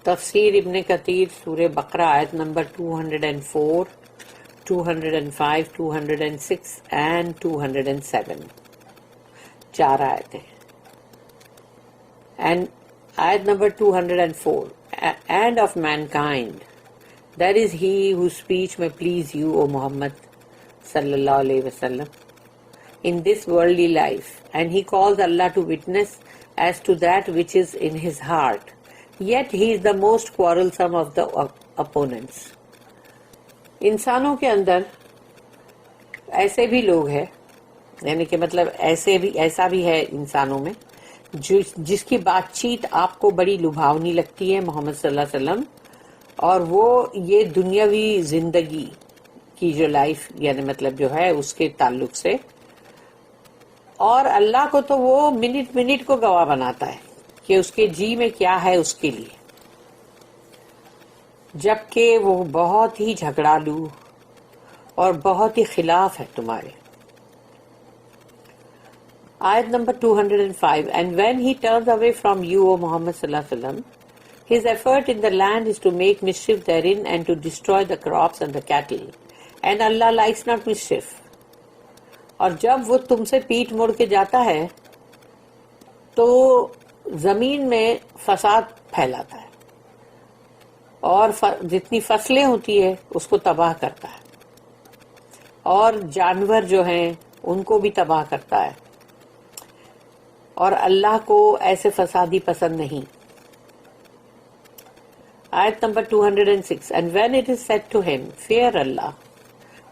تفسیر ابن کثیر سورہ بقرہ آیت نمبر 204, 205, 206 and 207. 4 آیتیں. And ayat number 204, and of mankind, that is he whose speech may please you, O Muhammad sallallahu alayhi wasallam, in this worldly life, and he calls Allah to witness as to that which is in his heart, yet he is the most quarrelsome of the opponents. انسانوں کے اندر ایسے بھی لوگ ہیں، یعنی کہ مطلب ایسا بھی ہے انسانوں میں جس کی بات چیت آپ کو بڑی لبھاونی لگتی ہے محمد صلی اللہ علیہ وسلم، اور وہ یہ دنیاوی زندگی کی جو لائف یعنی مطلب جو ہے اس کے تعلق سے، اور اللہ کو تو وہ منٹ منٹ کو گواہ بناتا ہے کہ اس کے جی میں کیا ہے اس کے لیے، جبکہ وہ بہت ہی جھگڑالو اور بہت ہی خلاف ہے تمہارے. آیت number 205, and when he turns away from you, O Muhammad sallallahu alaihi wasallam, his effort in the land is to make mischief therein and to destroy the crops and the cattle, and Allah likes not mischief. اور جب وہ تم سے پیٹ موڑ کے جاتا ہے تو زمین میں فساد پھیلاتا ہے اور جتنی فصلیں ہوتی ہے اس کو تباہ کرتا ہے، اور جانور جو ہیں ان کو بھی تباہ کرتا ہے، اور اللہ کو ایسے فسادی پسند نہیں. آیت number 206, and when it is said to him, fear Allah,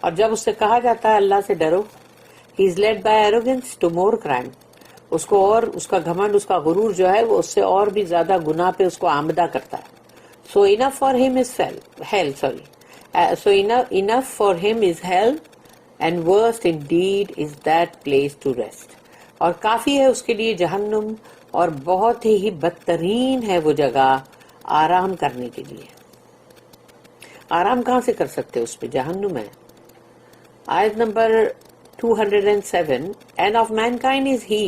اور جب اس سے کہا جاتا ہے اللہ سے ڈرو, he is led by arrogance to more crime, اس کو اور اس کا گھمنڈ اس کا غرور جو ہے وہ اس سے اور بھی زیادہ گناہ پہ اس کو آمدہ کرتا ہے. So enough for him is hell, enough for him is hell, and worst indeed is that place to rest. اور کافی ہے اس کے لیے جہنم، اور بہت ہی بدترین ہے وہ جگہ آرام کرنے کے لیے. آرام کہاں سے کر سکتے اس پہ؟ جہنم ہے. آیت number 207, and of mankind is he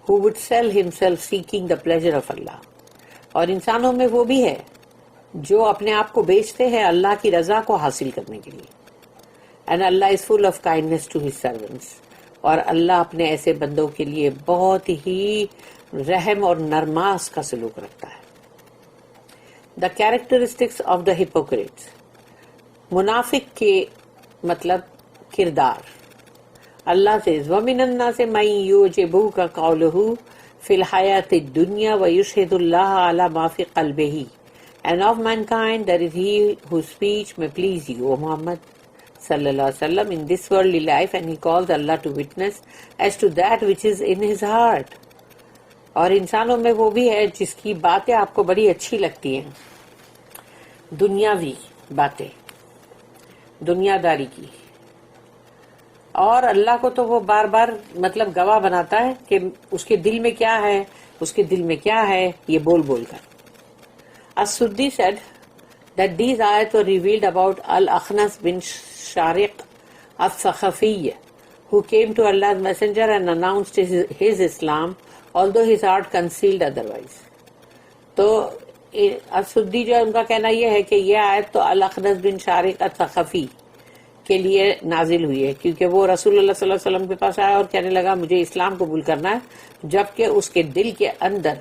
who would sell himself seeking the pleasure of Allah. اور انسانوں میں وہ بھی ہے جو اپنے آپ کو بیچتے ہیں اللہ کی رضا کو حاصل کرنے کے لیے. And Allah is full of kindness to his servants. اور اللہ اپنے ایسے بندوں کے لیے بہت ہی رحم اور نرماس کا سلوک رکھتا ہے. The characteristics of the hypocrites. منافق کے مطلب کردار. اللہ سے وَمِنَ النَّاسِ مَن يُعْجِبُكَ قَوْلُهُ فِي الْحَيَاةِ الدُّنْيَا وَيُشْهِدُ اللَّهَ عَلَى مَا فِي قَلْبِهِ, and of mankind there is he whose speech may please you, O Muhammad sallallahu alaihi wasallam, in this worldly life, and he calls Allah to witness as to that which is in his heart. اور انسانوں میں وہ بھی ہے جس کی باتیں آپ کو بڑی اچھی لگتی ہیں، دنیاوی باتیں، دنیا داری کی، اور اللہ کو تو وہ بار بار مطلب گواہ بناتا ہے کہ اس کے دل میں کیا ہے، اس کے دل میں کیا ہے، یہ بول بول کر. السدی said that these ayats were revealed about Al-Akhnas bin Shariq al-Thaqafi, who came to Allah's messenger and announced his Islam, although his heart concealed otherwise. تو السدی جو ہے ان کا کہنا یہ ہے کہ یہ آیت تو الاخنس بن شارق الثقفی کے لیے نازل ہوئی ہے، کیونکہ وہ رسول اللہ صلی اللہ علیہ وسلم کے پاس آیا اور کہنے لگا مجھے اسلام قبول کرنا ہے، جبکہ اس کے دل کے اندر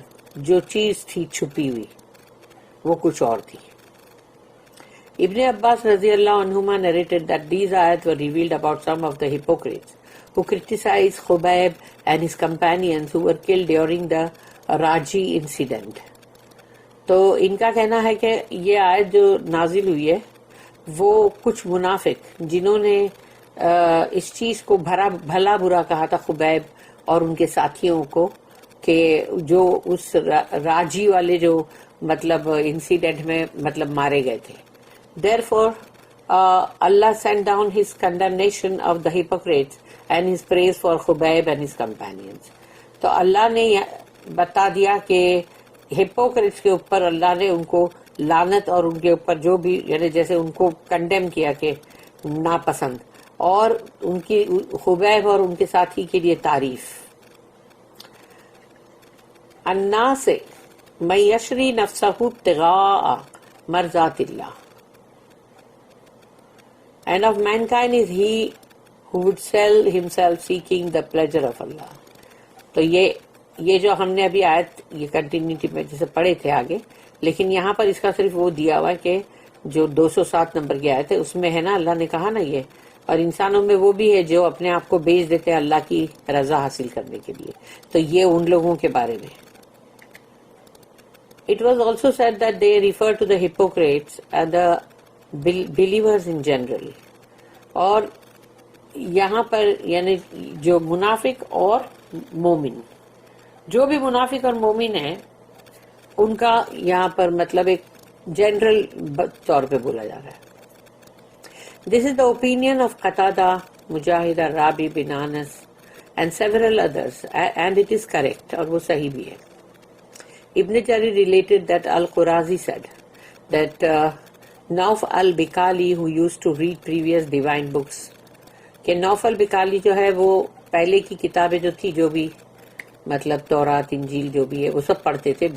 جو چیز تھی چھپی ہوئی وہ کچھ اور تھی. ابن عباس رضی اللہ عنہما narrated that these ayats were revealed about some of the hypocrites who criticized Khubayb and his companions who were killed during the Raji incident. تو ان کا کہنا ہے کہ یہ آیت جو نازل ہوئی ہے وہ کچھ منافق جنہوں نے اس چیز کو بھلا برا کہا تھا خبیب اور ان کے ساتھیوں کو، کہ جو اس راجی والے جو مطلب انسیڈنٹ میں مطلب مارے گئے تھے. Therefore, Allah sent down his condemnation of the hypocrites and his praise for Khubayb and his companions. تو اللہ نے بتا دیا کہ ہپوکریٹس کے اوپر اللہ نے ان کو لعنت اور ان کے اوپر جو بھی یعنی جیسے ان کو کنڈیم کیا کہ ناپسند، اور ان کی خبیب اور ان کے ساتھی کے لیے تعریف. الناس من یشری نفسہ ابتغاء مرضات اللہ. And of mankind is he who would sell himself seeking the pleasure of Allah. تو یہ جو ہم نے ابھی آیت یہ کنٹینیوٹی میں جیسے پڑھے تھے آگے، لیکن یہاں پر اس کا صرف وہ دیا ہوا ہے کہ جو 207 نمبر کی آیت ہے اس میں ہے نا، اللہ نے کہا نا یہ، اور انسانوں میں وہ بھی ہے جو اپنے آپ کو بیچ دیتے ہیں اللہ کی رضا حاصل کرنے کے لیے. تو یہ ان لوگوں کے بارے میں. It was also said that they refer to the hypocrites and the believers in general. اور یہاں پر یعنی جو منافق اور مومن، جو بھی منافق اور مومن ہیں ان کا یہاں پر مطلب ایک جنرل طور پہ بولا جا رہا ہے. This is the opinion of Qatada, Mujahid, Rabi bin Anas and several others, and it is correct, اور وہ صحیح بھی ہے. Ibn Jarir related that Al-Qurazi said that Nauf al-Bikali, who used to read previous divine books, کہ نوف البکالی جو ہے وہ پہلے کی کتابیں جو تھی، جو بھی مطلب تورات انجیل جو بھی ہے وہ سب پڑھتے تھے.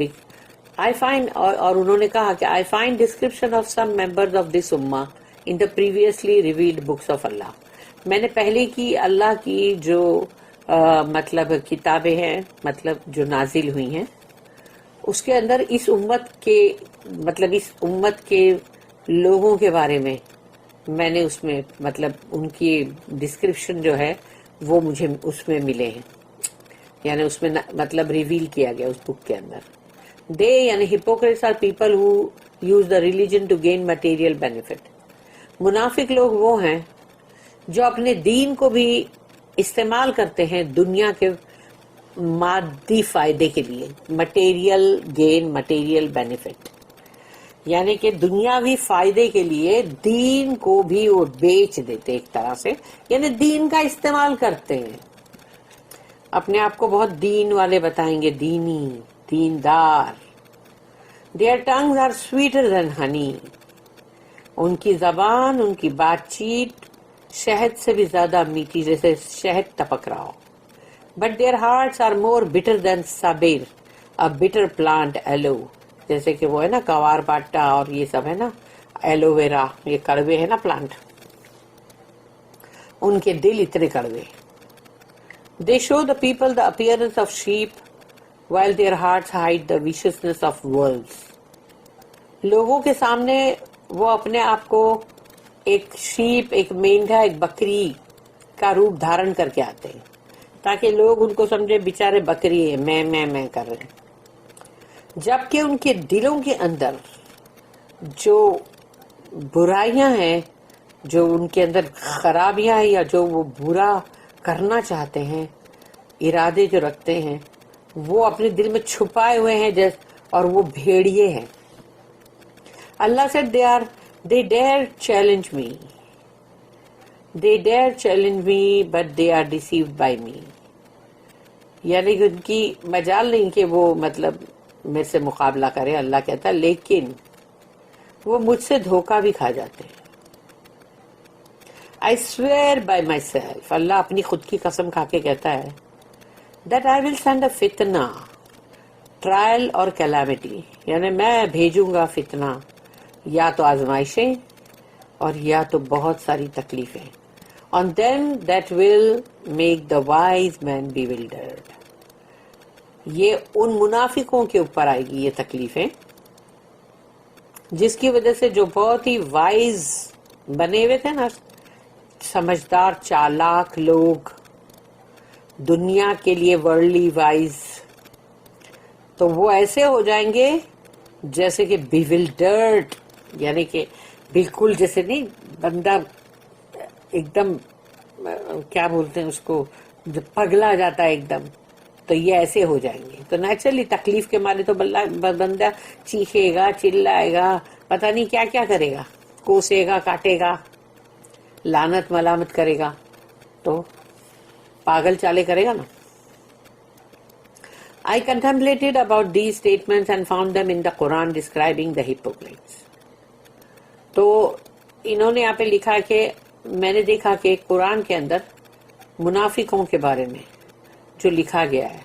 I find اور انہوں نے کہا کہ I find description of some members of this ummah in the previously revealed books of Allah. میں نے پہلے کی اللہ کی جو مطلب کتابیں ہیں، مطلب جو نازل ہوئی ہیں، اس کے اندر اس امت کے مطلب اس امت کے لوگوں کے بارے میں نے اس میں مطلب ان کی ڈسکرپشن جو ہے وہ مجھے اس میں ملے ہیں، یعنی اس میں مطلب ریویل کیا گیا اس بک کے اندر. دے یعنی hypocrites are people who use the religion to gain material benefit. منافق لوگ وہ ہیں جو اپنے دین کو بھی استعمال کرتے ہیں دنیا کے مادی فائدے کے لیے. مٹیریل گین، مٹیریل بینیفٹ، یعنی کہ دنیاوی فائدے کے لیے دین کو بھی وہ بیچ دیتے ایک طرح سے، یعنی دین کا استعمال کرتے ہیں. اپنے آپ کو بہت دین والے بتائیں گے، دینی، دیندار. Their tongues are sweeter than honey. ان کی زبان، ان کی بات چیت شہد سے بھی زیادہ میٹھی، جیسے شہد ٹپک رہا ہو. But their hearts are more bitter than sabir, a bitter plant aloe. جیسے کہ وہ ہے نا کوار پاٹا اور یہ سب ہے نا، ایلو ویرا، یہ کڑوے ہے نا پلانٹ، ان کے دل اتنے کڑوے. They show the people the appearance of sheep while their hearts hide the viciousness of worlds. لوگوں کے سامنے وہ اپنے آپ کو ایک شیپ، ایک مینڈھا، ایک بکری کا روپ دھارن کر کے آتے ہیں تاکہ لوگ ان کو سمجھے بیچارے بکری ہے، میں کر رہے ہیں. جبکہ ان کے دلوں کے اندر جو برائیاں ہیں، جو ان کے اندر خرابیاں ہیں یا جو وہ برا کرنا چاہتے ہیں، ارادے جو رکھتے ہیں، وہ اپنے دل میں چھپائے ہوئے ہیں اور وہ بھیڑیے ہیں. اللہ سے they dare challenge me. They dare challenge me but they are deceived by me. یعنی کہ ان کی مجال نہیں کہ وہ مطلب میرے سے مقابلہ کرے. اللہ کہتا ہے لیکن وہ مجھ سے دھوکہ بھی کھا جاتے ہیں. I swear by myself, اللہ اپنی خود کی قسم کھا کے کہتا ہے that I will send a fitna, trial اور calamity. یعنی میں بھیجوں گا فتنہ، یا تو آزمائشیں اور یا تو بہت ساری تکلیفیں. On them that will make the wise man bewildered. یہ ان منافقوں کے اوپر آئے گی یہ تکلیفیں جس کی وجہ سے جو بہت ہی وائز بنے ہوئے تھے نا، سمجھدار چالاک لوگ، دنیا کے لیے ورلڈلی وائز، تو وہ ایسے ہو جائیں گے جیسے کہ بیولڈرڈ، یعنی کہ بالکل جیسے نہیں بندہ ایک دم کیا بولتے ہیں اس کو، جو پگلا جاتا ہے ایک دم، تو یہ ایسے ہو جائیں گے. تو نیچرلی تکلیف کے مارے تو بندہ چیخے گا، چلائے گا، پتہ نہیں کیا کیا کرے گا، کوسے گا، کاٹے گا، لعنت ملامت کرے گا، تو پاگل چالے کرے گا نا. I contemplated about these statements and found them in the Quran describing the hypocrites. تو انہوں نے یہاں پہ لکھا کہ میں نے دیکھا کہ قرآن کے اندر منافقوں کے بارے میں جو لکھا گیا ہے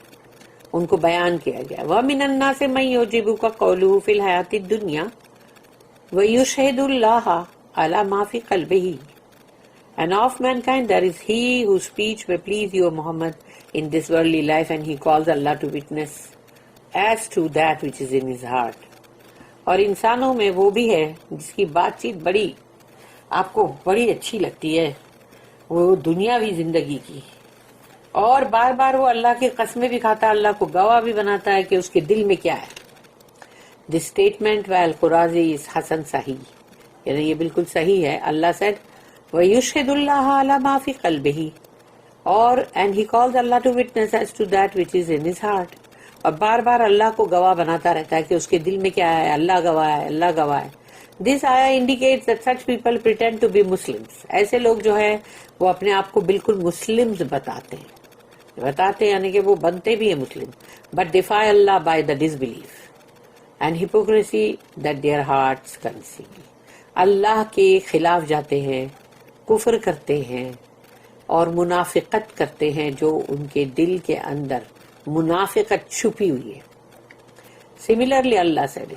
ان کو بیان کیا گیا. وَمِنَ النَّاسِ مَن يُعْجِبُكَ قَوْلُهُ فِي الْحَيَاةِ الدُّنْيَا وَيُشْهِدُ اللَّهَ عَلَى مَا فِي قَلْبِهِ. And of mankind there is he whose speech may please you, O Muhammad, in this worldly life, and he calls Allah to witness as to that which is in his heart. اور انسانوں میں وہ بھی ہے جس کی بات چیت بڑی آپ کو بڑی اچھی لگتی ہے، وہ دنیاوی زندگی کی، اور بار بار وہ اللہ کی قسمیں بھی کھاتا ہے، اللہ کو گواہ بھی بناتا ہے کہ اس کے دل میں کیا ہے. دس اسٹیٹمنٹ ویل قرازی از حسن صحیح، یعنی یہ بالکل صحیح ہے. اللہ سیڈ وَيُشْهِدُ اللَّهَ عَلَى مَا فِي قَلْبِهِ، اور and he calls Allah to witness as to that which is in his heart. اور بار بار اللہ کو گواہ بناتا رہتا ہے کہ اس کے دل میں کیا ہے. اللہ گواہ ہے، اللہ گواہ ہے. This ayah indicates that such people pretend to be Muslims. ایسے لوگ جو ہے وہ اپنے آپ کو بالکل مسلمز بتاتے ہیں یعنی کہ وہ بنتے بھی ہیں مسلم. But defy Allah by the disbelief and hypocrisy that their hearts conceal. اللہ کے خلاف جاتے ہیں، کفر کرتے ہیں اور منافقت کرتے ہیں جو ان کے دل کے اندر منافقت چھپی ہوئی ہے. Similarly, Allah said,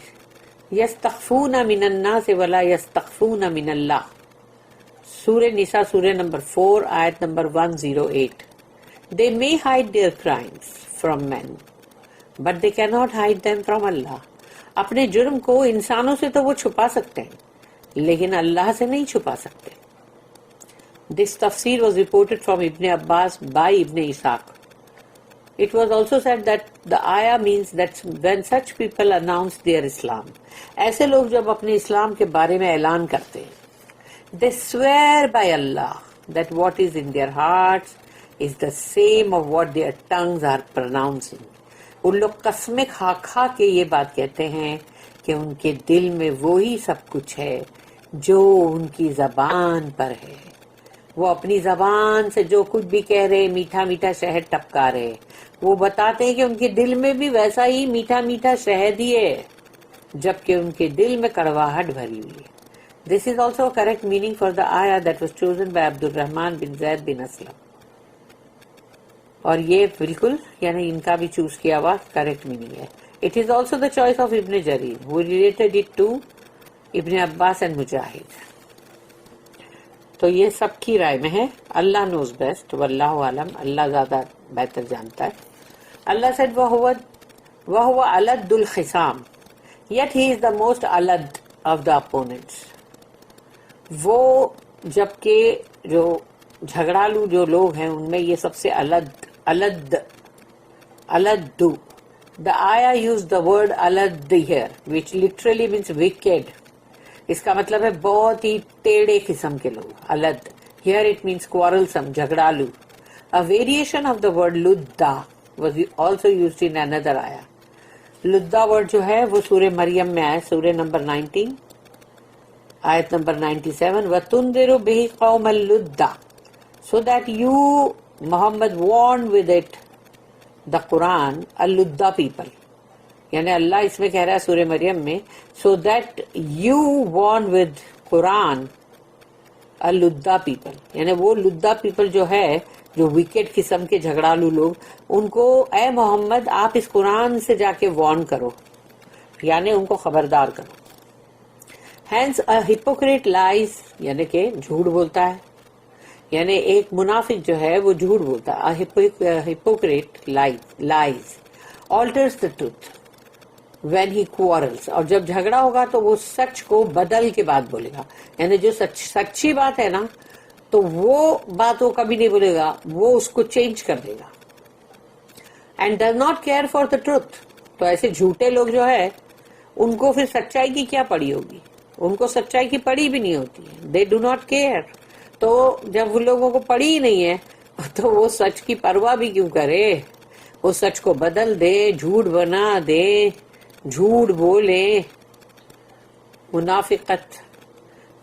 يَسْتَخْفُونَ مِنَ النَّاسِ وَلَا يَسْتَخْفُونَ مِنَ اللَّهِ. سورہ نساء سورہ نمبر 4 آیت number 108. They may hide their crimes from men, but they cannot hide them from Allah. اپنے جرم کو انسانوں سے تو وہ چھپا سکتے ہیں لیکن اللہ سے نہیں چھپا سکتے. This tafsir was reported from Ibn Abbas by Ibn Ishaq. It was also said that the ayah means that when such people announce their Islam, ایسے لوگ جب اپنے اسلام کے بارے میں اعلان کرتے ہیں, they swear by Allah that what is in their hearts is the same of what their tongues are pronouncing. ان لوگ قسمیں کھا کھا کے یہ بات کہتے ہیں کہ ان کے دل میں وہی سب کچھ ہے جو ان کی زبان پر ہے. وہ اپنی زبان سے جو کچھ بھی کہہ رہے, میٹھا میٹھا شہد ٹپکا رہے, وہ بتاتے ہیں کہ ان کے دل میں بھی ویسا ہی میٹھا میٹھا شہد ہی ہے جبکہ ان کے دل میں کڑواہٹ بھری ہوئی ہے. This is also a correct meaning for the ayah that was chosen by Abdurrahman bin Zayd bin Aslam. اور یہ بالکل یعنی ان کا بھی چوز کیا ہوا کریکٹ میننگ ہے. It is also the choice of Ibn Jarir, who related it to Ibn Abbas and Mujahid. تو یہ سب کی رائے میں ہے. اللہ knows best, واللہ عالم, اللہ زیادہ بہتر جانتا ہے. اللہ said وَهُوَ أَلَدُّ الْخِصَامِ, yet he is the most alad of the opponents. وہ جبکہ جو جھگڑالو جو لوگ ہیں ان میں یہ سب سے alad. The ayah used the word alad here, which literally means wicked. اس کا مطلب ہے بہت ہی ٹیڑے قسم کے لوگ. alad here it means quarrelsome, جھگڑالو. A variation of the word ludda was also used in another ayah. ludda word جو ہے وہ سورہ مریم میں آیا, سورہ نمبر 19 آیت نمبر 97. وَتُنذِرُ بِهِ قَوْمَ اللُّدَّ, so that you Muhammad warn with it the Quran al-Ludda people. یعنی اللہ اس میں کہہ رہا ہے سورہ مریم میں, so that you warn with Quran al-Ludda people. یعنی وہ لدہ پیپل جو ہے, جو وکٹ قسم کے جھگڑالو لوگ, ان کو اے محمد آپ اس قرآن سے جا کے وارن کرو, یعنی ان کو خبردار کرو. Hence a hypocrite lies, یعنی کہ جھوٹ بولتا ہے, یعنی ایک منافق جو ہے وہ جھوٹ بولتا ہے. A hypocrite lies alters the truth when he quarrels. اور جب جھگڑا ہوگا تو وہ سچ کو بدل کے بات بولے گا, یعنی جو سچی بات ہے نا تو وہ بات وہ کبھی نہیں بولے گا, وہ اس کو چینج کر دے گا. And does not care for the truth. تو ایسے جھوٹے لوگ جو ہے ان کو پھر سچائی کی کیا پڑی ہوگی, ان کو سچائی کی پڑی بھی نہیں ہوتی ہے. They do not care. تو جب ان لوگوں کو پڑی ہی نہیں ہے تو وہ سچ کی پرواہ بھی کیوں کرے, وہ سچ کو بدل دے, جھوٹ بنا دے, جھوٹ بولے. منافقت,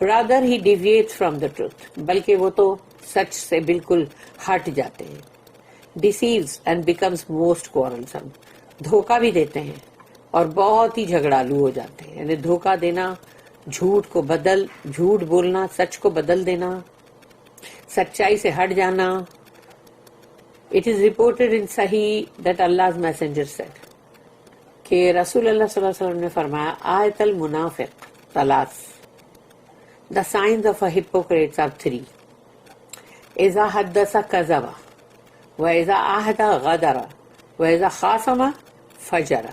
rather he deviates from the truth, بلکہ وہ تو سچ سے بالکل ہٹ جاتے ہیں. deceives and becomes most quarrelsome, دھوکہ بھی دیتے ہیں اور بہت ہی جھگڑالو ہو جاتے ہیں. یعنی دھوکہ دینا, جھوٹ بولنا, سچ کو بدل دینا, سچائی سے ہٹ جانا, It is reported in Sahih that Allah's messenger said کہ رسول اللہ صلی اللہ علیہ وسلم نے فرمایا آیت المنافق ثلاث. The signs of a hypocrite are three. إذا حدث كذب وإذا عهد غدر وإذا خاصم فجر.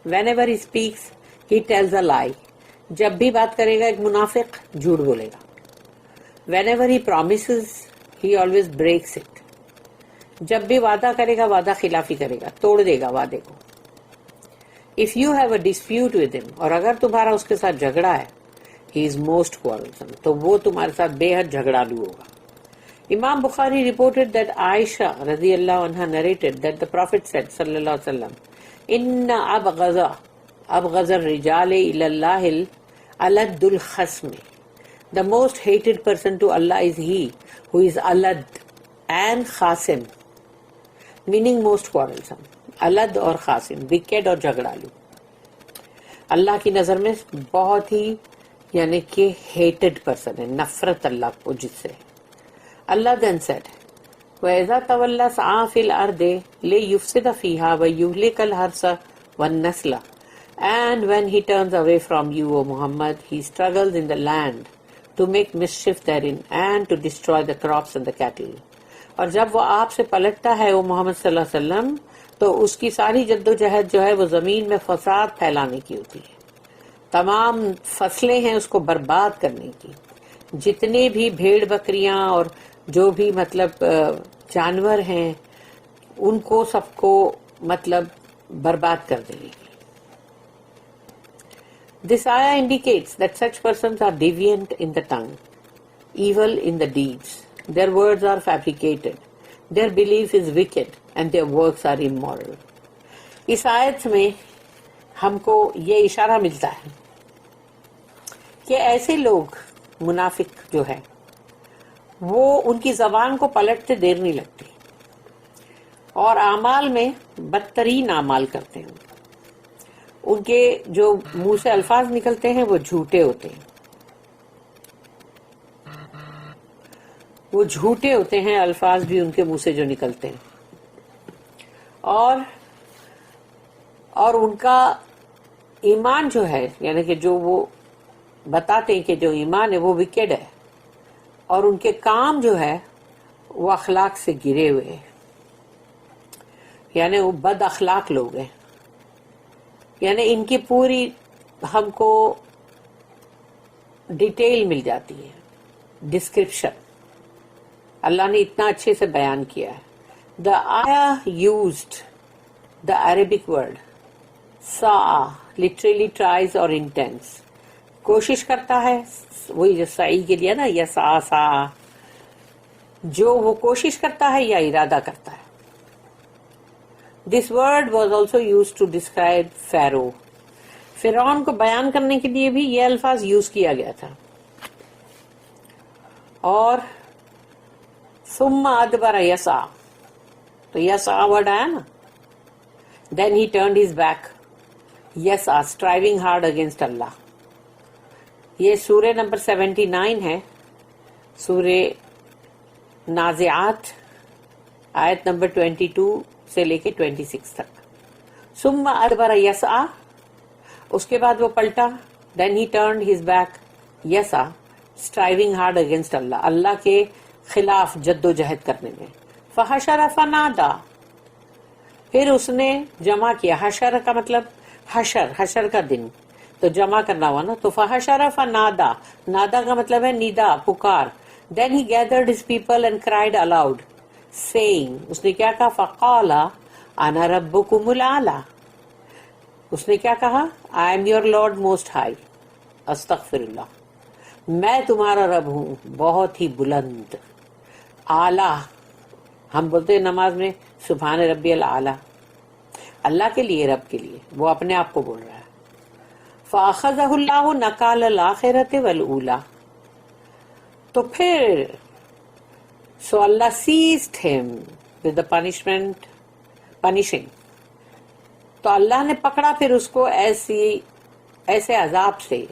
Whenever he speaks, he tells a lie. جب بھی بات کرے گا ایک منافق جھوٹ بولے گا. Whenever he promises, he always breaks it. جب بھی وعدہ کرے گا وعدہ خلافی کرے گا, توڑ دے گا وعدے کو. If you have a dispute with him, اور اگر تمہارا اس کے ساتھ جھگڑا ہے, he is most quarrelsome, تو وہ تمہارے ساتھ بے حد جھگڑالو ہوگا. Imam Bukhari reported that Aisha radiyallahu anha narrated that the Prophet said sallallahu alaihi wasallam, Inna abghaza rijale ilallahil aladul khasmi. The most hated person to Allah is he who is alad and khasim, meaning most quarrelsome. Alad اور خاسم, wicked اور جھگڑالو. اللہ کی نظر میں بہت ہی یعنی کہ hated person ہے, نفرت اللہ کو جس سے. Allah then said, وَإِذَا تَوَلَّى سَعَى فِي الْأَرْضِ لِيُفْسِدَ فِيهَا وَيُهْلِكَ الْحَرْثَ وَالنَّسْلَ. And when he turns away from you, O Muhammad, he struggles in the land to make mischief therein and to destroy the crops and the cattle. اور جب وہ آپ سے پلٹتا ہے او محمد صلی اللہ علیہ وسلم, تو اس کی ساری جد و جہد جو ہے وہ زمین میں فساد پھیلانے کی ہوتی ہے. تمام فصلیں ہیں اس کو برباد کرنے کی. جتنے بھی بھیڑ بکریاں اور جو بھی مطلب جانور ہیں ان کو سب کو مطلب برباد کر دے گی. This ayah indicates that such persons are deviant in the tongue, evil in the deeds. Their words are fabricated. Their belief is wicked and their works are immoral. اس آیت میں ہم کو یہ اشارہ ملتا ہے کہ ایسے لوگ منافق جو ہے وہ ان کی زبان کو پلٹتے دیر نہیں لگتی اور اعمال میں بدترین اعمال کرتے ہیں. ان کے جو منہ سے الفاظ نکلتے ہیں وہ جھوٹے ہوتے ہیں. وہ جھوٹے ہوتے ہیں الفاظ بھی ان کے منہ سے جو نکلتے ہیں. اور ان کا ایمان جو ہے یعنی کہ جو وہ بتاتے ہیں کہ جو ایمان ہے وہ وکیڈ ہے, اور ان کے کام جو ہے وہ اخلاق سے گرے ہوئے ہیں, یعنی وہ بد اخلاق لوگ ہیں. یعنی ان کی پوری ہم کو ڈیٹیل مل جاتی ہے, ڈسکرپشن اللہ نے اتنا اچھے سے بیان کیا ہے. The ayah used the Arabic word sa'a, literally tries or intends. کوشش کرتا ہے, وہی جو سعی کے لیے نا, یا سا جو وہ کوشش کرتا ہے یا ارادہ کرتا ہے. This word was also used to describe Pharaoh. فرعون کو بیان کرنے کے لیے بھی یہ الفاظ یوز کیا گیا تھا. اور ثم ادبر یسع, تو یسع ورڈ آیا نا, then he turned his back. یسع, striving hard against Allah. یہ سورہ نمبر 79 ہے, سورہ نازعات, آیت نمبر 22 سے لے کے 26 تک. ثم ادبر یسع, اس کے بعد وہ پلٹا. then he turned his back. یسع, striving hard against Allah, اللہ کے خلاف جد و جہد کرنے میں. فحشر فنادا, پھر اس نے جمع کیا. حشر کا مطلب حشر کا دن, تو جمع کرنا ہوا نا, تو فحشر فنادا, نادا کا مطلب ہے ندا, پکار. then he gathered his people and cried aloud, saying, اس نے کیا کہا, فقال انا ربکم الاعلی, اس نے کیا کہا, I am your Lord most high, استغفر اللہ, میں تمہارا رب ہوں بہت ہی بلند. اعلیٰ, ہم بولتے ہیں نماز میں سبحان ربی الاعلیٰ, اللہ کے لیے, رب کے لیے, وہ اپنے آپ کو بول رہا ہے. فَأَخَذَهُ اللَّهُ نَكَالَ الْآخِرَةِ وَالْأُولَى, تو پھر so Allah seized him with the punishing. تو اللہ نے پکڑا پھر اس کو ایسے عذاب سے.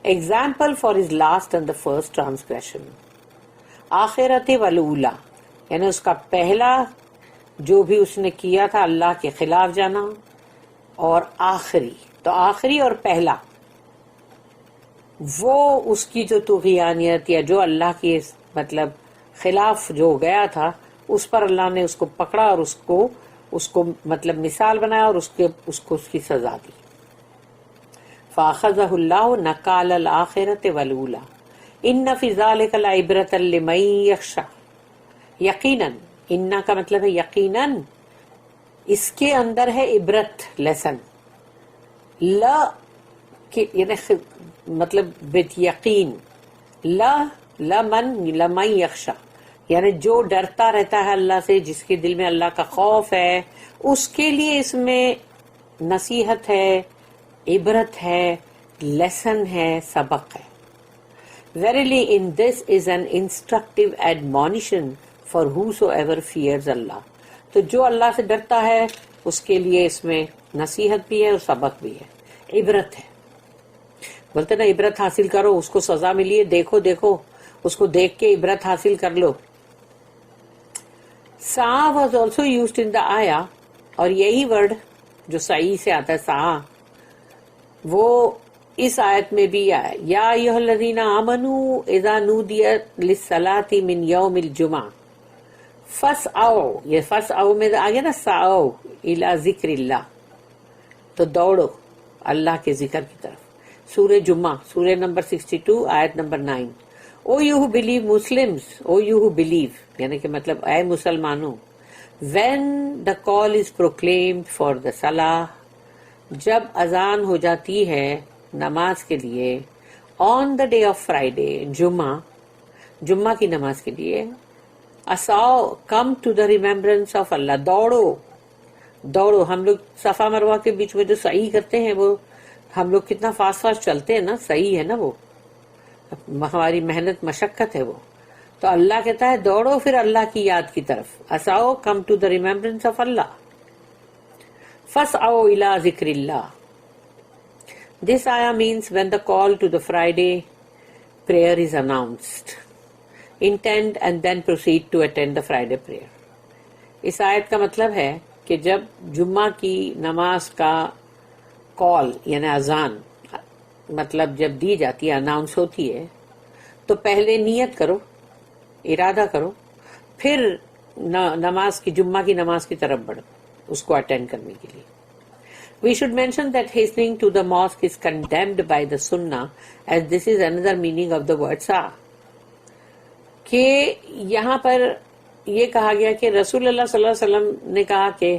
Example for his last and the first transgression. آخرت والاولا, یعنی اس کا پہلا جو بھی اس نے کیا تھا اللہ کے خلاف جانا، اور آخری، تو آخری اور پہلا وہ اس کی جو طغیانیت یا جو اللہ کی مطلب خلاف جو گیا تھا، اس پر اللہ نے اس کو پکڑا اور اس کو مطلب مثال بنایا اور اس کو اس کی سزا دی. فَأَخَذَهُ اللَّهُ نَكَالَ الْآخِرَةِ وَالْأُولَىٰ إِنَّ فِي ذَلِكَ لَعِبْرَةً لِمَن يَخْشَىٰ. یقیناً، اِنَّ کا مطلب ہے یقیناً، اس کے اندر ہے عبرت، لیسن. لا یعنی مطلب بت یقین، لمن یخشا، یعنی جو ڈرتا رہتا ہے اللہ سے، جس کے دل میں اللہ کا خوف ہے، اس کے لیے اس میں نصیحت ہے، عبرت ہے، لیسن ہے، سبق ہے. Verily in this is an instructive admonition for whosoever fears Allah. تو جو اللہ سے ڈرتا ہے اس کے لیے اس میں نصیحت بھی ہے اور سبق بھی ہے، عبرت ہے. بولتے نا عبرت حاصل کرو، اس کو سزا ملی ہے، دیکھو اس کو دیکھ کے عبرت حاصل کر لو. سا واز آلسو یوزڈ ان دا آیا، اور یہی ورڈ جو سعی سے آتا ہے سا، وہ اس آیت میں بھی آیا. یا ایھا الذین آمنوا اذا نودی للصلاۃ من یوم الجمعہ فاسعوا، یہ فاسعوا میں آگے نا سعوا الی ذکر اللہ، تو دوڑو اللہ کے ذکر کی طرف. سورہ جمعہ، سورہ نمبر 62 آیت نمبر 9. O you who believe Muslims, O you who believe یعنی کہ مطلب اے مسلمانوں، when the call is proclaimed for the salah, جب اذان ہو جاتی ہے نماز کے لیے، on the day of Friday, جمعہ کی نماز کے لیے، اساؤ come to the remembrance of Allah, دوڑو. ہم لوگ صفا مروہ کے بیچ میں جو سعی کرتے ہیں، وہ ہم لوگ کتنا فاسٹ چلتے ہیں نا، صحیح ہے نا، وہ ہماری محنت مشقت ہے وہ. تو اللہ کہتا ہے دوڑو پھر اللہ کی یاد کی طرف. اساؤ come to the remembrance of Allah, فاسعوا الی ذکر اللہ. This ayah means when the call to the Friday prayer is announced, intend and then proceed to attend the Friday prayer. اس آیت کا مطلب ہے کہ جب جمعہ کی نماز کا کال یعنی اذان مطلب جب دی جاتی ہے، اناؤنس ہوتی ہے، تو پہلے نیت کرو، ارادہ کرو، پھر نماز کی جمعہ کی نماز کی طرف بڑھو اس کو اٹینڈ کرنے کے لیے. We should mention that hastening to the mosque is condemned by the Sunnah, as this is another meaning of the word sa. کہ یہاں پر یہ کہا گیا کہ رسول اللہ صلی اللہ علیہ وسلم نے کہا کہ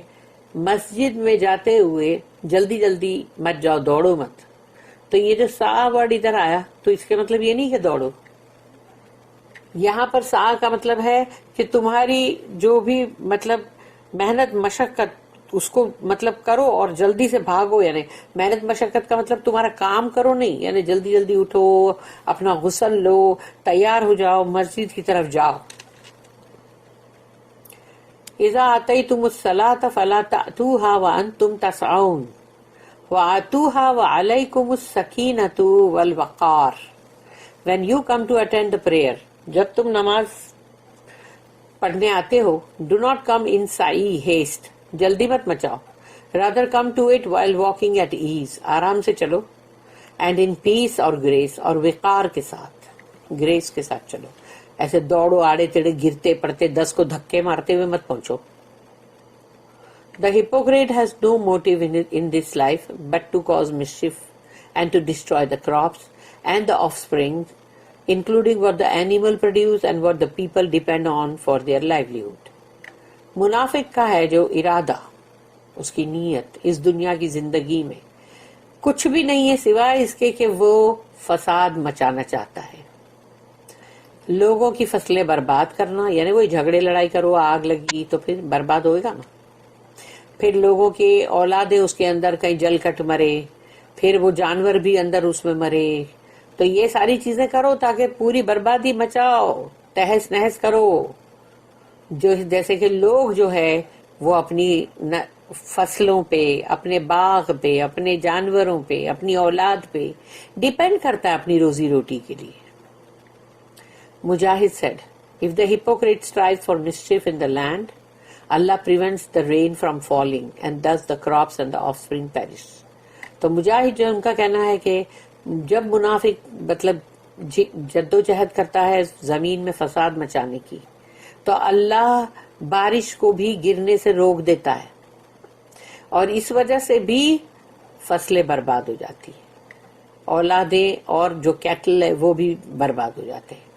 مسجد میں جاتے ہوئے جلدی مت جاؤ، دوڑو مت. تو یہ جو سا ورڈ ادھر آیا تو اس کے مطلب یہ نہیں کہ دوڑو، یہاں پر سا کا مطلب ہے کہ تمہاری جو بھی مطلب محنت مشقت اس کو مطلب کرو اور جلدی سے بھاگو. یعنی محنت مشقت کا مطلب تمہارا کام کرو نہیں، یعنی جلدی اٹھو، اپنا غسل لو، تیار ہو جاؤ، مسجد کی طرف جاؤ. اذا اتیتم الصلاۃ فلا تأتوها وانتم تسعون وآتوها وعلیکم السکینۃ والوقار. When you come to attend the prayer، جب تم نماز پڑھنے آتے ہو، do not come in sa'i haste، جلدی مت مچاؤ. rather come to it while walking at ease، آرام سے چلو، and in peace اور grace، اور وقار کے ساتھ، گریس کے ساتھ چلو. ایسے دوڑو آڑے تیڑے گرتے پڑتے 10 کو دھکے مارتے ہوئے مت پہنچو. The hypocrite has no motive in this life but to cause mischief and to destroy the crops and the offspring, including what the animal produce and what the people depend on for their livelihood. منافق کا ہے جو ارادہ، اس کی نیت اس دنیا کی زندگی میں کچھ بھی نہیں ہے سوائے اس کے کہ وہ فساد مچانا چاہتا ہے، لوگوں کی فصلیں برباد کرنا. یعنی وہی جھگڑے لڑائی کرو، آگ لگی تو پھر برباد ہوئے گا نا. پھر لوگوں کے اولادیں اس کے اندر کہیں جل کٹ مرے، پھر وہ جانور بھی اندر اس میں مرے. تو یہ ساری چیزیں کرو تاکہ پوری بربادی مچاؤ، تہس نہس کرو. جو جیسے کہ لوگ جو ہے وہ اپنی فصلوں پہ، اپنے باغ پہ، اپنے جانوروں پہ، اپنی اولاد پہ ڈیپینڈ کرتا ہے اپنی روزی روٹی کے لیے. مجاہد said If the hypocrite strives for mischief in the land, Allah prevents the rain from falling and thus the crops and the offspring perish. تو مجاہد جو ان کا کہنا ہے کہ جب منافق مطلب جدوجہد کرتا ہے زمین میں فساد مچانے کی تو اللہ بارش کو بھی گرنے سے روک دیتا ہے اور اس وجہ سے بھی فصلیں برباد ہو جاتی ہیں، اولادیں اور جو کیٹل ہے وہ بھی برباد ہو جاتے ہیں.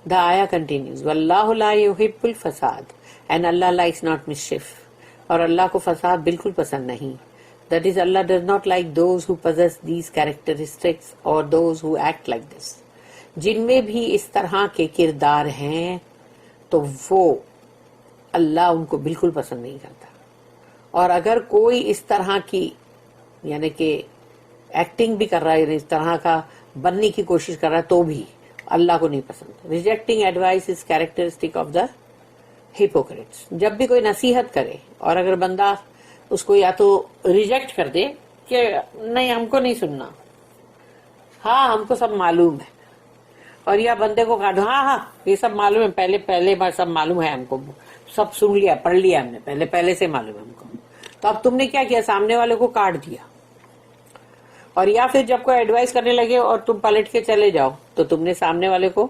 The ayah continues, وَاللَّهُ لَا يُحِبُّ الْفَسَادِ and Allah likes not mischief. اور اللہ کو فساد بالکل پسند نہیں. That is, Allah does not like those who possess these characteristics or those who act like this. جن میں بھی اس طرح کے کردار ہیں تو وہ اللہ ان کو بالکل پسند نہیں کرتا. اور اگر کوئی اس طرح کی یعنی کہ ایکٹنگ بھی کر رہا ہے، اس طرح کا بننے کی کوشش کر رہا ہے تو بھی اللہ کو نہیں پسند. Rejecting advice is characteristic of the hypocrites. جب بھی کوئی نصیحت کرے اور اگر بندہ اس کو یا تو ریجیکٹ کر دے کہ نہیں ہم کو نہیں سننا، ہاں ہم کو سب معلوم ہے، اور یا بندے کو کاٹو، ہاں ہاں یہ سب معلوم ہے، پہلے بار سب معلوم ہے، ہم کو سب سن لیا، پڑھ لیا ہم نے، پہلے سے معلوم ہے ہم کو. تو اب تم نے کیا کیا، سامنے والے کو کاٹ دیا. اور یا پھر جب کوئی ایڈوائس کرنے لگے اور تم پلٹ کے چلے جاؤ تو تم نے سامنے والے کو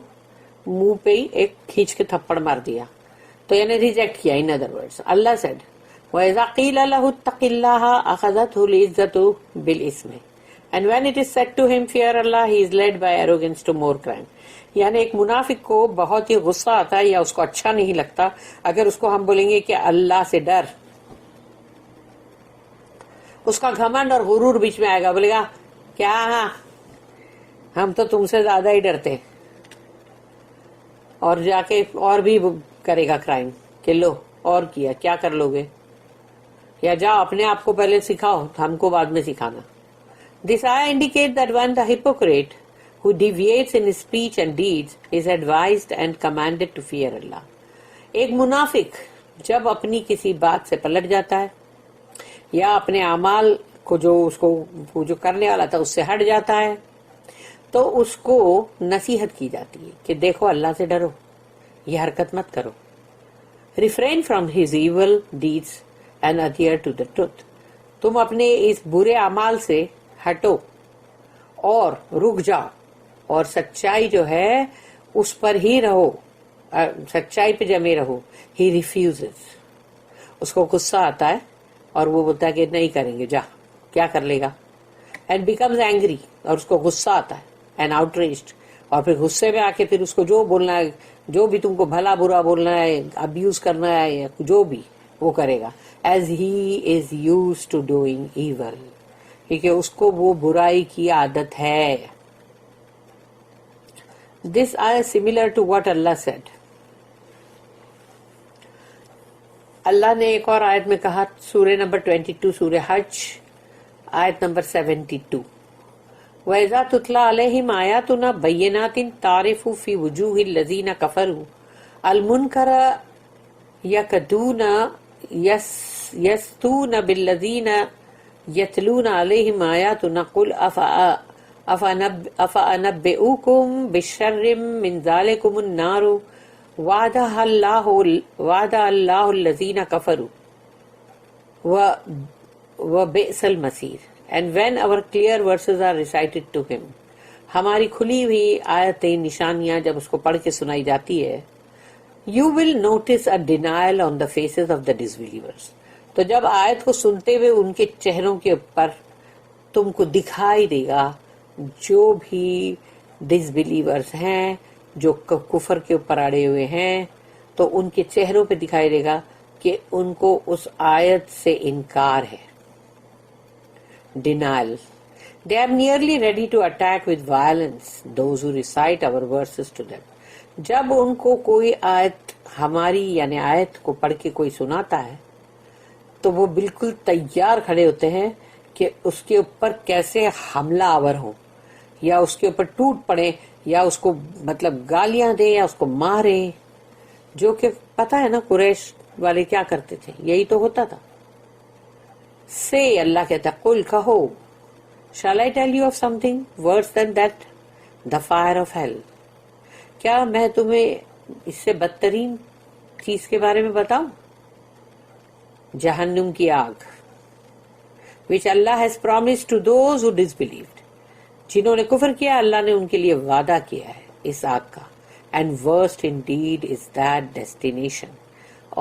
منہ پہ ہی ایک کھینچ کے تھپڑ مار دیا، تو یعنی ریجیکٹ کیا. In other words Allah said وَإِذَا قِيلَ لَهُ اتَّقِ اللَّهَ أَخَذَتْهُ الْعِزَّةُ بِالْإِثْمِ and when it is said to him fear Allah he is led by arrogance to more crime. یعنی ایک منافق کو بہت ہی غصہ آتا ہے یا اس کو اچھا نہیں لگتا اگر اس کو ہم بولیں گے کہ اللہ سے ڈر، اس کا گھمنڈ اور غرور بیچ میں آئے گا، بولے گا کیا ہاں ہم تو تم سے زیادہ ہی ڈرتے، اور جا کے اور بھی کرے گا کرائم کہ لو اور کیا کر لو گے، یا جاؤ اپنے آپ کو پہلے سکھاؤ ہم کو بعد میں سکھانا. This ayah indicates that when the hypocrite who deviates in his speech and deeds is advised and commanded to fear Allah. ایک منافق جب اپنی کسی بات سے پلٹ جاتا ہے یا اپنے اعمال کو جو کرنے والا تھا اس سے ہٹ جاتا ہے تو اس کو نصیحت کی جاتی ہے کہ دیکھو اللہ سے ڈرو، یہ حرکت مت کرو. Refrain from his evil deeds and adhere to the truth. تم اپنے اس برے اعمال سے ہٹو اور رک جاؤ اور سچائی جو ہے اس پر ہی رہو، سچائی پہ جمے رہو. He refuses. اس کو غصہ آتا ہے اور وہ بولتا ہے کہ نہیں کریں گے، جا کیا کر لے گا. And becomes angry. اور اس کو غصہ آتا ہے and outraged. اور پھر غصے میں آ کے پھر اس کو جو بولنا ہے، جو بھی تم کو بھلا برا بولنا ہے، ابیوز کرنا ہے یا جو بھی وہ کرے گا. As he is used to doing evil. کیونکہ اس کو وہ برائی کی عادت ہے. This is similar to what Allah said. اللہ نے ایک اور آیت میں کہا، سورہ نمبر 22 سورہ حج آیت نمبر 72، وَإِذَا تُتْلَى عَلَيْهِمْ آيَاتُنَا بَيِّنَاتٍ تَعْرِفُ فِي وُجُوهِ الَّذِينَ كَفَرُوا الْمُنكَرَ يَكَادُونَ يَسْطُونَ بِالَّذِينَ يَتْلُونَ عَلَيْهِمْ آيَاتُنَا قُلْ أَفَأُنَبِّئُكُم بِشَرٍّ مِّن ذَلِكُمُ النَّارُ وَعَدَ اللَّهُ الَّذِينَ كَفَرُوا وَبِئْسَ الْمَصِيرُ. And when our clear verses are recited to him, ہماری کھلی ہوئی آیتیں نشانیاں جب اس کو پڑھ کے سنائی جاتی ہے، you will notice a denial on the faces of the disbelievers. تو جب آیت کو سنتے ہوئے ان کے چہروں کے اوپر تم کو دکھائی دے گا، جو بھی ڈسبلیورز ہیں، جو کفر کے اوپر اڑے ہوئے ہیں، تو ان کے چہروں پہ دکھائی دے گا کہ ان کو اس آیت سے انکار ہے. Denial. They are nearly ready to attack with violence those who recite our verses to them. جب ان کو کوئی آیت ہماری یعنی آیت کو پڑھ کے کوئی سناتا ہے تو وہ بالکل تیار کھڑے ہوتے ہیں کہ اس کے اوپر کیسے حملہ آور ہوں، یا اس کے اوپر ٹوٹ پڑے، یا اس کو مطلب گالیاں دیں یا اس کو ماریں. جو کہ پتہ ہے نا قریش والے کیا کرتے تھے، یہی تو ہوتا تھا. سے اللہ کہتا قل کہو shall I tell you of something worse than that, the fire of hell. کیا میں تمہیں اس سے بدترین چیز کے بارے میں بتاؤں؟ جہنم کی آگ، which Allah has promised to those who disbelieved. جنہوں نے کفر کیا اللہ نے ان کے لیے وعدہ کیا ہے اس آگ کا. And worst indeed is that destination.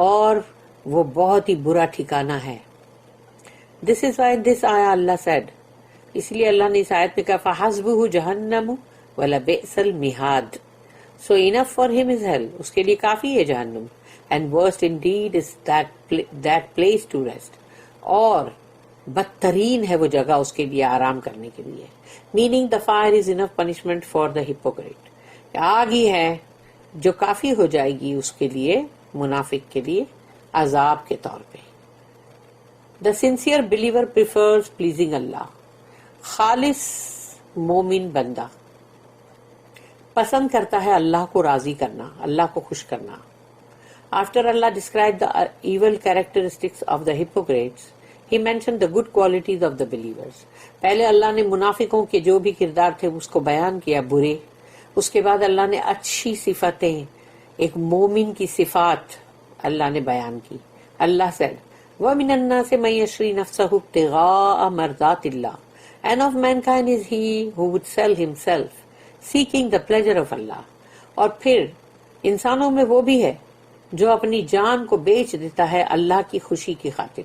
اور وہ بہت ہی برا ٹھکانہ ہے. This is why in this ayah Allah said, اس لیے اللہ نے اس آیت میں کہا فَحَسْبُهُ جَهَنَّمُ وَلَبِئْسَ الْمِہَادُ. So enough for him is hell. اس کے لیے کافی ہے جہنم. And worst indeed is that place to rest. اور بدترین ہے وہ جگہ اس کے لیے آرام کرنے کے لیے. Meaning the fire is enough punishment for the hypocrite. آگ ہی ہے جو کافی ہو جائے گی اس کے لیے، منافق کے لیے عذاب کے طور پہ. The sincere believer prefers pleasing Allah. خالص مومن بندہ پسند کرتا ہے اللہ کو راضی کرنا، اللہ کو خوش کرنا. After Allah described the evil characteristics of the hypocrites, He mentioned the good qualities of the believers. پہلے اللہ نے منافقوں کے جو بھی کردار تھے اس کو بیان کیا برے، اس کے بعد اللہ نے اچھی صفتیں، ایک مومن کی صفات اللہ نے بیان کی. اللہ said, وَمِنَ النَّاسِ مَن يَشْرِي نَفْسَهُ ابْتِغَاءَ مَرْضَاتِ اللَّهِ. And of mankind is he who would sell himself, seeking the pleasure of Allah. اور پھر انسانوں میں وہ بھی ہے جو اپنی جان کو بیچ دیتا ہے اللہ کی خوشی کی خاطر.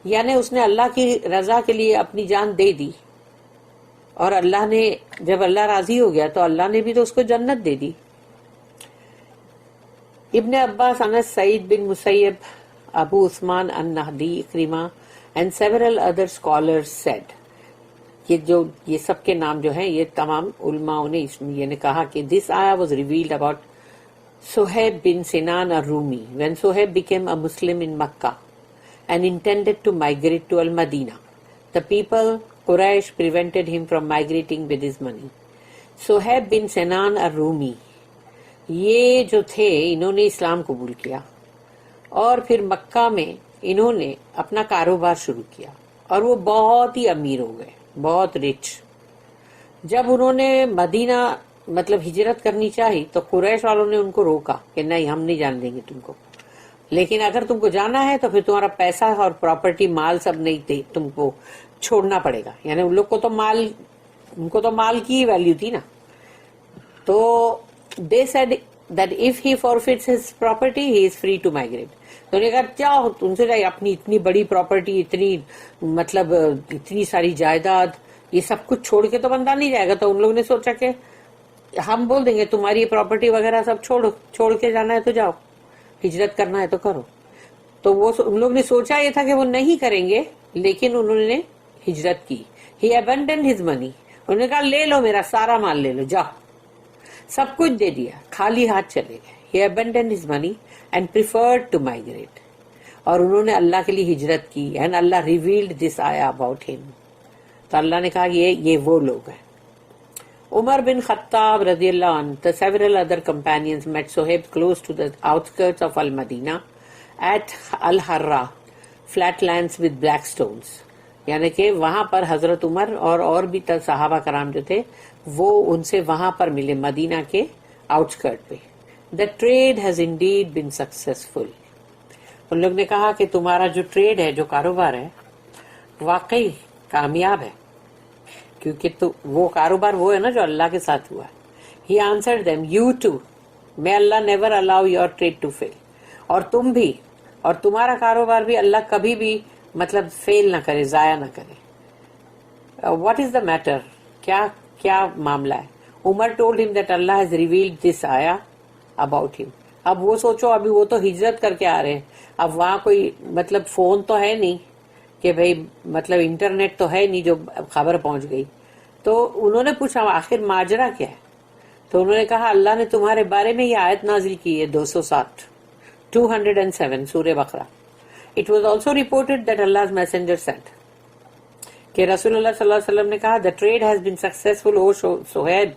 یعنی اس نے اللہ کی رضا کے لیے اپنی جان دے دی، اور اللہ نے جب اللہ راضی ہو گیا تو اللہ نے بھی تو اس کو جنت دے دی. ابن عباس، انس، سعید بن مسیب، ابو عثمان النہدی، اکرمہ and several other scholars said. یہ سب کے نام جو ہیں یہ تمام علماء نے اس میں یہ کہا کہ this ayah was revealed about Suhaib bin Sinan al-Rumi when Suhaib became a Muslim in Makkah and intended to migrate to Al-Madinah. The people, Quraysh, prevented him from migrating with his money. Suhaib bin Sinan al-Rumi یہ جو تھے انہوں نے اسلام قبول کیا اور پھر مکہ میں انہوں نے اپنا کاروبار شروع کیا اور وہ بہت ہی امیر ہو گئے، بہت رچ. جب انہوں نے مدینہ مطلب ہجرت کرنی چاہی تو قریش والوں نے ان کو روکا کہ نہیں، ہم نہیں جان دیں گے تم کو، لیکن اگر تم کو جانا ہے تو پھر تمہارا پیسہ اور پراپرٹی مال سب نہیں تھے، تم کو چھوڑنا پڑے گا. یعنی ان لوگ کو تو مال، ان کو تو مال کی ویلیو تھی نا. تو they said that if he forfeits his property he is free to migrate. تو انہوں نے کہا جاؤ تم سے جائے، اپنی اتنی بڑی پراپرٹی، اتنی مطلب اتنی ساری جائیداد، یہ سب کچھ چھوڑ کے تو بندہ نہیں جائے گا. تو ان لوگوں نے سوچا کہ ہم بول دیں گے تمہاری پراپرٹی وغیرہ سب چھوڑ کے جانا ہے تو جاؤ، ہجرت کرنا ہے تو کرو. تو وہ ان لوگ نے سوچا یہ تھا کہ وہ نہیں کریں گے، لیکن انہوں نے ہجرت کی. He abandoned his money. انہوں نے کہا لے لو میرا سارا مال لے لو، جاؤ. سب کچھ دے دیا، خالی ہاتھ چلے گئے. He abandoned his money and preferred to migrate. اور انہوں نے اللہ کے لیے ہجرت کی. and Allah revealed this ayah about him. تو اللہ نے کہا یہ وہ لوگ ہیں. عمر بن خطاب رضی اللہ عنہ, the several other companions met Suhaib close to the outskirts of Al-Madinah at Al-Harra, flatlands with black stones. یعنی کہ وہاں پر حضرت عمر اور بھی صحابہ کرام جو تھے وہ ان سے وہاں پر ملے مدینہ کے آؤٹسکرٹ پہ. The trade has indeed been successful. ان لوگ نے کہا کہ تمہارا جو ٹریڈ ہے, جو کاروبار ہے, واقعی کامیاب ہے, کیونکہ تو وہ کاروبار وہ ہے نا جو اللہ کے ساتھ ہوا ہے. He answered them, you too. May Allah never allow your trade to fail. اور تم بھی, اور تمہارا کاروبار بھی اللہ کبھی بھی مطلب فیل نہ کرے, ضائع نہ کرے. What is the matter? کیا معاملہ ہے؟ عمر told him that Allah has revealed this ayah about him. اب وہ سوچو, ابھی وہ تو ہجرت کر کے آ رہے ہیں, اب وہاں کوئی مطلب فون تو ہے نہیں کہ بھئی مطلب انٹرنیٹ تو ہے نہیں جو خبر پہنچ گئی. تو انہوں نے پوچھا آخر ماجرا کیا ہے؟ تو انہوں نے کہا اللہ نے تمہارے بارے میں یہ آیت نازل کی ہے 207 سورہ بقرہ. It was also reported that Allah's messenger said کہ رسول اللہ صلی اللہ علیہ وسلم نے کہا the trade has been successful O Suhaib.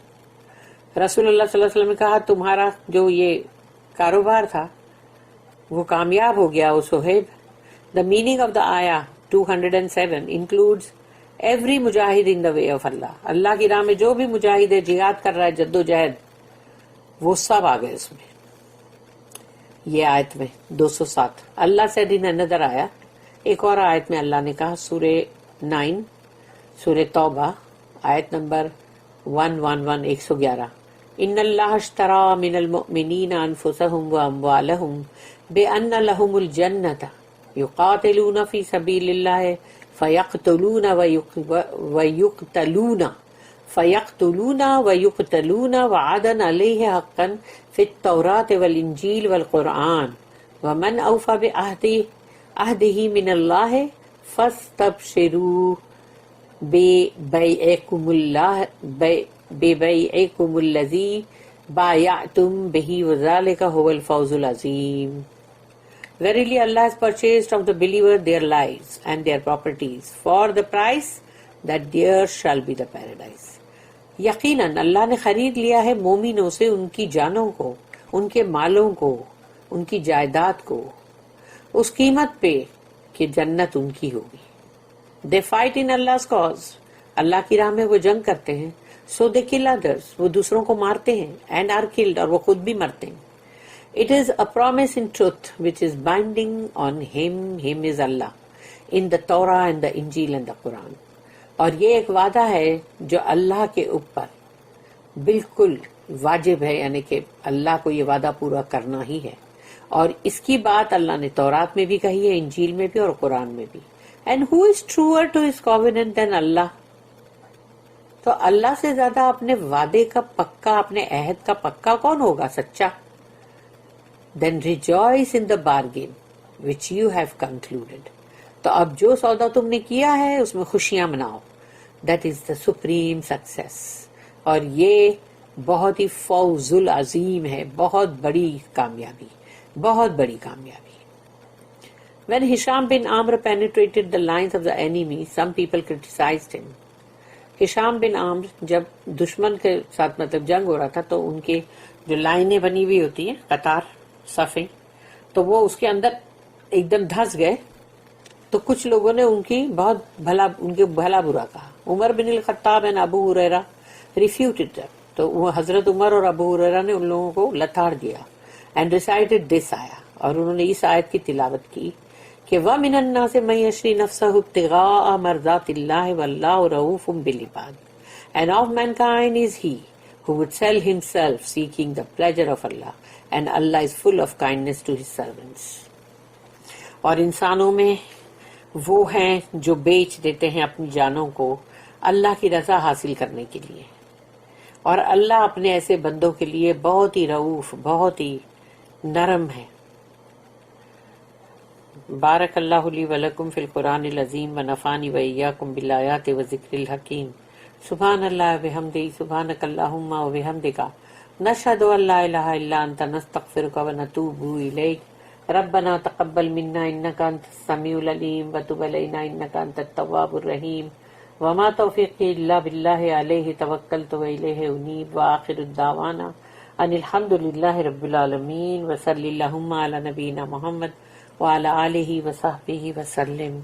رسول اللہ صلی اللہ علیہ وسلم نے کہا تمہارا جو یہ کاروبار تھا وہ کامیاب ہو گیا او Suhaib. The meaning of the ayah 207 includes every mujahid in the way of Allah. اللہ کی راہ میں جو بھی مجاہد ہے, جہاد کر رہا ہے, جد و جہد, وہ سب آ گئے اس میں. یہ آیت میں 207. اللہ said in another آیا. ایک اور آیت میں اللہ نے کہا سورہ 9 سورہ توبہ آیت نمبر 111. ان اللہ اشترى من المؤمنین انفسهم واموالهم بان لهم الجنۃ یقاتلون فی سبیل اللہ فیقتلون ویقتلون وعدا علیہ حقا فی التوراۃ والانجیل والقرآن ومن اوفى بعہدہ من اللہ فاستبشروا ببیعکم الذی بایعتم بہ وذلک هو الفوز العظیم. Verily Allah has purchased of the believer their lives and their properties for the price that theirs shall be the paradise. یقیناً اللہ نے خرید لیا ہے مومنوں سے ان کی جانوں کو، ان کے مالوں کو، ان کی جائیداد کو، اس قیمت پہ کہ جنت ان کی ہوگی. They fight in Allah's cause. اللہ کی راہ میں وہ جنگ کرتے ہیں. So they kill others. وہ دوسروں کو مارتے ہیں. And are killed. اور وہ خود بھی مرتے ہیں. It is a promise in truth which is binding on him. Him is Allah. In the Torah and the Injil and the Quran. اور یہ ایک وعدہ ہے جو اللہ کے اوپر بالکل واجب ہے، یعنی کہ اللہ کو یہ وعدہ پورا کرنا ہی ہے. اور اس کی بات اللہ نے تورات میں بھی کہی ہے، انجیل میں بھی اور قرآن میں بھی. And who is truer to his covenant than Allah? تو اللہ سے زیادہ اپنے وعدے کا پکا، اپنے عہد کا پکا کون ہوگا، سچا؟ Then rejoice in the bargain which you have concluded. تو اب جو سودا تم نے کیا ہے اس میں خوشیاں مناؤ. That is the supreme success. اور یہ بہت ہی فوز العظیم ہے، بہت بڑی کامیابی، بہت بڑی کامیابی. When Hisham bin Amr penetrated the lines of the enemy, some people criticized him. ہشام بن عامر جب دشمن کے ساتھ مطلب جنگ ہو رہا تھا تو ان کے جو لائنیں بنی ہوئی ہوتی ہیں، قطار، صفیں، تو وہ اس کے اندر ایک دم دھس گئے. تو کچھ لوگوں نے ان کے بھلا برا کہا. عمر بن الخطاب and Abu Hurairah refuted them. تو وہ حضرت عمر اور ابو ہریرہ نے ان لوگوں کو لتاڑ دیا. and recited this آیا، اور انہوں نے اس آیت کی تلاوت کی کہ وَمِنَ النَّاسِ مَن يَشْرِي نَفْسَهُ ابْتِغَاءَ مَرْضَاتِ اللَّهِ وَاللَّهُ رَءُوفٌ بِالْعِبَادِ. And of mankind is he who would sell himself seeking the pleasure of Allah, and Allah is full of kindness to his servants. اور انسانوں میں وہ ہیں جو بیچ دیتے ہیں اپنی جانوں کو اللہ کی رضا حاصل کرنے کے لیے، اور اللہ اپنے ایسے بندوں کے لیے بہت ہی رؤوف، بہت ہی نرم ہے. بارک اللہ لی ولکم فی القرآن العظیم ونفعنی وإیاکم بالآیات وذکر الحکیم. سبحان اللہ وبحمدہ، سبحانک اللہم وبحمدک، نشہد ان لا الہ الا انت، نستغفرک ونتوب الیک. ربنا تقبل منا انک انت السمیع العلیم وتب علینا انک انت التواب الرحیم. وما توفیقی الا باللہ علیہ توکلت والیہ انیب. وآخر الدعوانا ان الحمد للہ رب العالمین. وصلی اللہم علی نبینا محمد وعلی آلہ وصحبہ وسلم.